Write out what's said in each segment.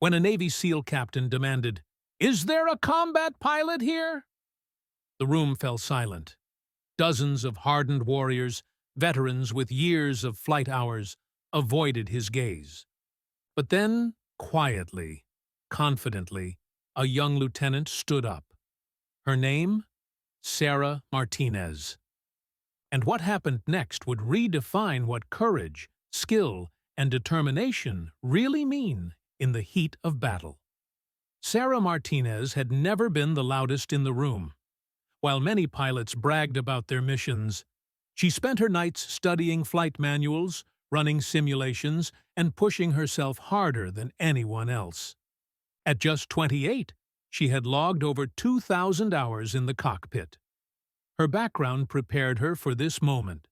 when a Navy SEAL captain demanded, "Is there a combat pilot here?" The room fell silent. Dozens of hardened warriors, veterans with years of flight hours, avoided his gaze. But then, quietly, confidently, a young lieutenant stood up. Her name? Sarah Martinez. And what happened next would redefine what courage, skill, and determination really mean in the heat of battle. Sarah Martinez had never been the loudest in the room. While many pilots bragged about their missions, she spent her nights studying flight manuals, running simulations, and pushing herself harder than anyone else. At just 28, she had logged over 2,000 hours in the cockpit. Her background prepared her for this moment.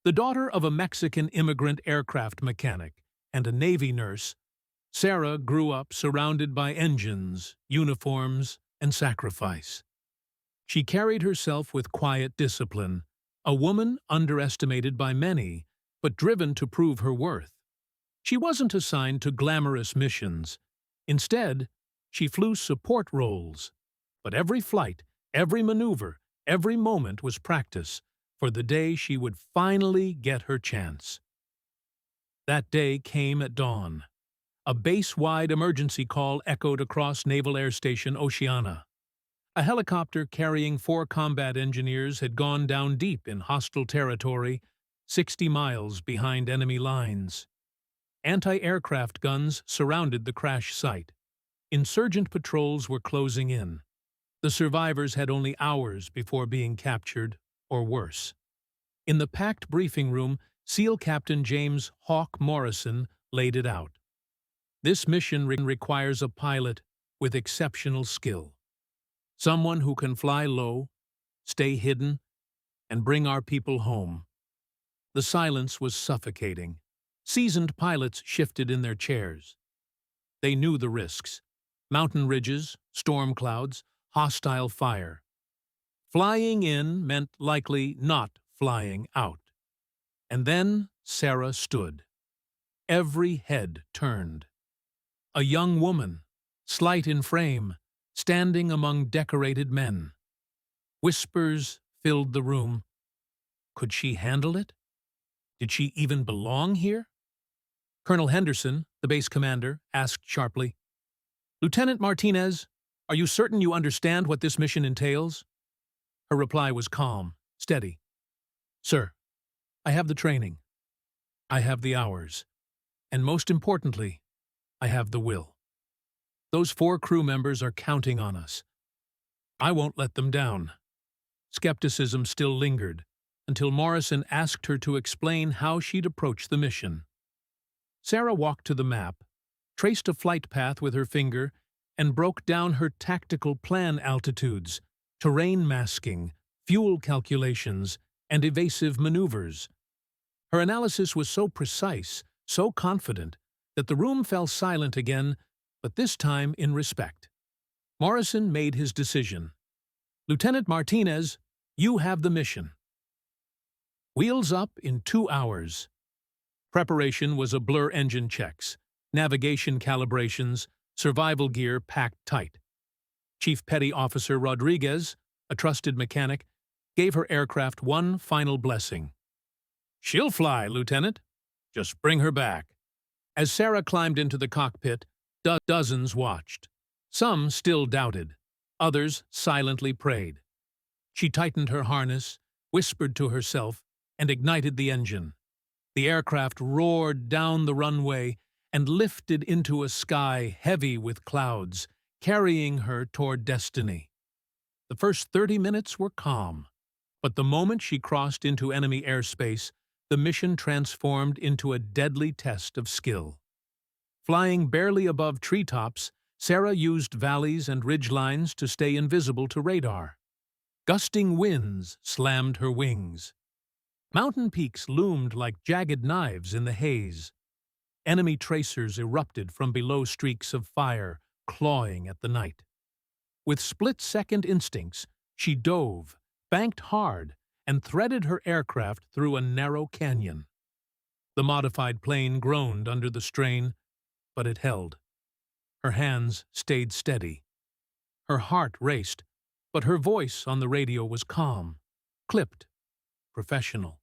The daughter of a Mexican immigrant aircraft mechanic and a Navy nurse, Sarah grew up surrounded by engines, uniforms, and sacrifice. She carried herself with quiet discipline, a woman underestimated by many, but driven to prove her worth. She wasn't assigned to glamorous missions. Instead, she flew support roles. But every flight, every maneuver, every moment was practice for the day she would finally get her chance. That day came at dawn. A base-wide emergency call echoed across Naval Air Station Oceana. A helicopter carrying 4 combat engineers had gone down deep in hostile territory, 60 miles behind enemy lines. Anti-aircraft guns surrounded the crash site. Insurgent patrols were closing in. The survivors had only hours before being captured, or worse. In the packed briefing room, SEAL Captain James "Hawk" Morrison laid it out. This mission requires a pilot with exceptional skill. Someone who can fly low, stay hidden, and bring our people home. The silence was suffocating. Seasoned pilots shifted in their chairs. They knew the risks: mountain ridges, storm clouds, hostile fire. Flying in meant likely not flying out. And then Sarah stood. Every head turned. A young woman, slight in frame, standing among decorated men. Whispers filled the room. Could she handle it? Did she even belong here? Colonel Henderson, the base commander, asked sharply, "Lieutenant Martinez, are you certain you understand what this mission entails?" Her reply was calm, steady. "Sir, I have the training. I have the hours. And most importantly, I have the will. Those 4 crew members are counting on us. I won't let them down." Skepticism still lingered, until Morrison asked her to explain how she'd approach the mission. Sarah walked to the map, traced a flight path with her finger, and broke down her tactical plan: altitudes, terrain masking, fuel calculations, and evasive maneuvers. Her analysis was so precise, so confident, that the room fell silent again, but this time in respect. Morrison made his decision. "Lieutenant Martinez, you have the mission." Wheels up in 2 hours. Preparation was a blur: engine checks, navigation calibrations, survival gear packed tight. Chief Petty Officer Rodriguez, a trusted mechanic, gave her aircraft one final blessing. "She'll fly, Lieutenant. Just bring her back." As Sarah climbed into the cockpit, dozens watched. Some still doubted. Others silently prayed. She tightened her harness, whispered to herself, and ignited the engine. The aircraft roared down the runway and lifted into a sky heavy with clouds, carrying her toward destiny. The first 30 minutes were calm, but the moment she crossed into enemy airspace, the mission transformed into a deadly test of skill. Flying barely above treetops, Sarah used valleys and ridgelines to stay invisible to radar. Gusting winds slammed her wings. Mountain peaks loomed like jagged knives in the haze. Enemy tracers erupted from below, streaks of fire clawing at the night. With split-second instincts, she dove, banked hard, and threaded her aircraft through a narrow canyon. The modified plane groaned under the strain, but it held. Her hands stayed steady. Her heart raced, but her voice on the radio was calm, clipped, professional.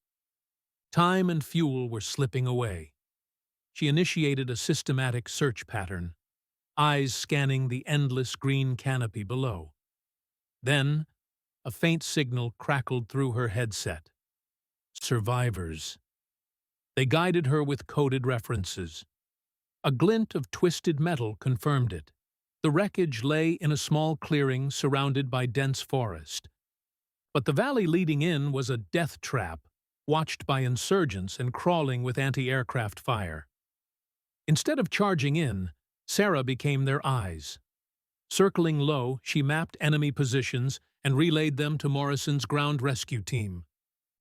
Time and fuel were slipping away. She initiated a systematic search pattern, eyes scanning the endless green canopy below. Then, a faint signal crackled through her headset. Survivors. They guided her with coded references. A glint of twisted metal confirmed it. The wreckage lay in a small clearing surrounded by dense forest. But the valley leading in was a death trap, watched by insurgents and crawling with anti-aircraft fire. Instead of charging in, Sarah became their eyes. Circling low, she mapped enemy positions and relayed them to Morrison's ground rescue team.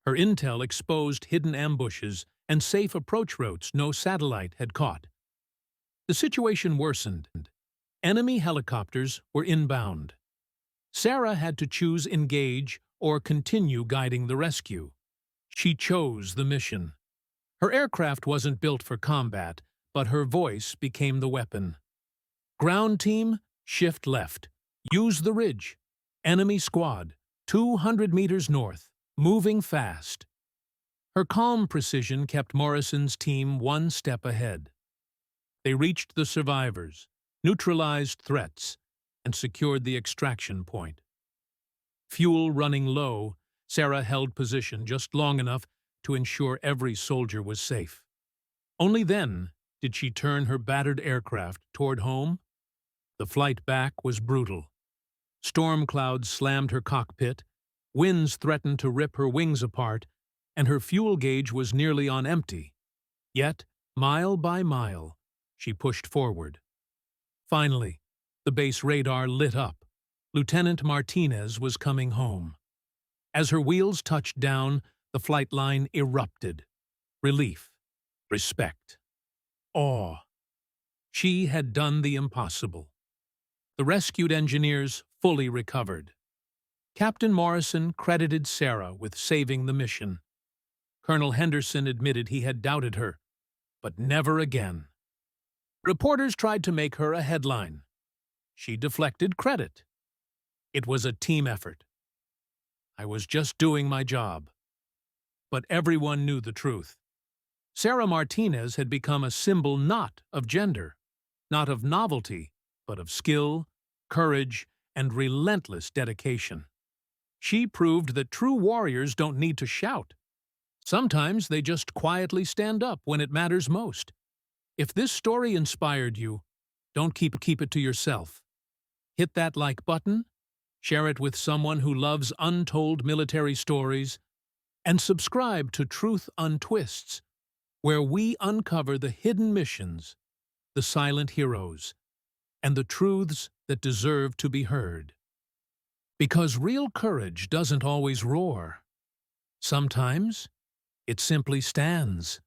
Her intel exposed hidden ambushes and safe approach routes no satellite had caught. The situation worsened. Enemy helicopters were inbound. Sarah had to choose engage or continue guiding the rescue. She chose the mission. Her aircraft wasn't built for combat, but her voice became the weapon. Ground team, shift left. Use the ridge. Enemy squad, 200 meters north, moving fast. Her calm precision kept Morrison's team one step ahead. They reached the survivors, neutralized threats, and secured the extraction point. Fuel running low, Sarah held position just long enough to ensure every soldier was safe. Only then did she turn her battered aircraft toward home. The flight back was brutal. Storm clouds slammed her cockpit, winds threatened to rip her wings apart, and her fuel gauge was nearly on empty. Yet, mile by mile, she pushed forward. Finally, the base radar lit up. Lieutenant Martinez was coming home. As her wheels touched down, the flight line erupted. Relief, respect, awe. She had done the impossible. The rescued engineers fully recovered. Captain Morrison credited Sarah with saving the mission. Colonel Henderson admitted he had doubted her, but never again. Reporters tried to make her a headline. She deflected credit. It was a team effort. I was just doing my job. But everyone knew the truth. Sarah Martinez had become a symbol not of gender, not of novelty, but of skill, courage, and relentless dedication. She proved that true warriors don't need to shout. Sometimes they just quietly stand up when it matters most. If this story inspired you, don't keep it to yourself. Hit that like button, share it with someone who loves untold military stories, and subscribe to Truth Untwists, where we uncover the hidden missions, the silent heroes, and the truths that deserve to be heard. Because real courage doesn't always roar. Sometimes it simply stands.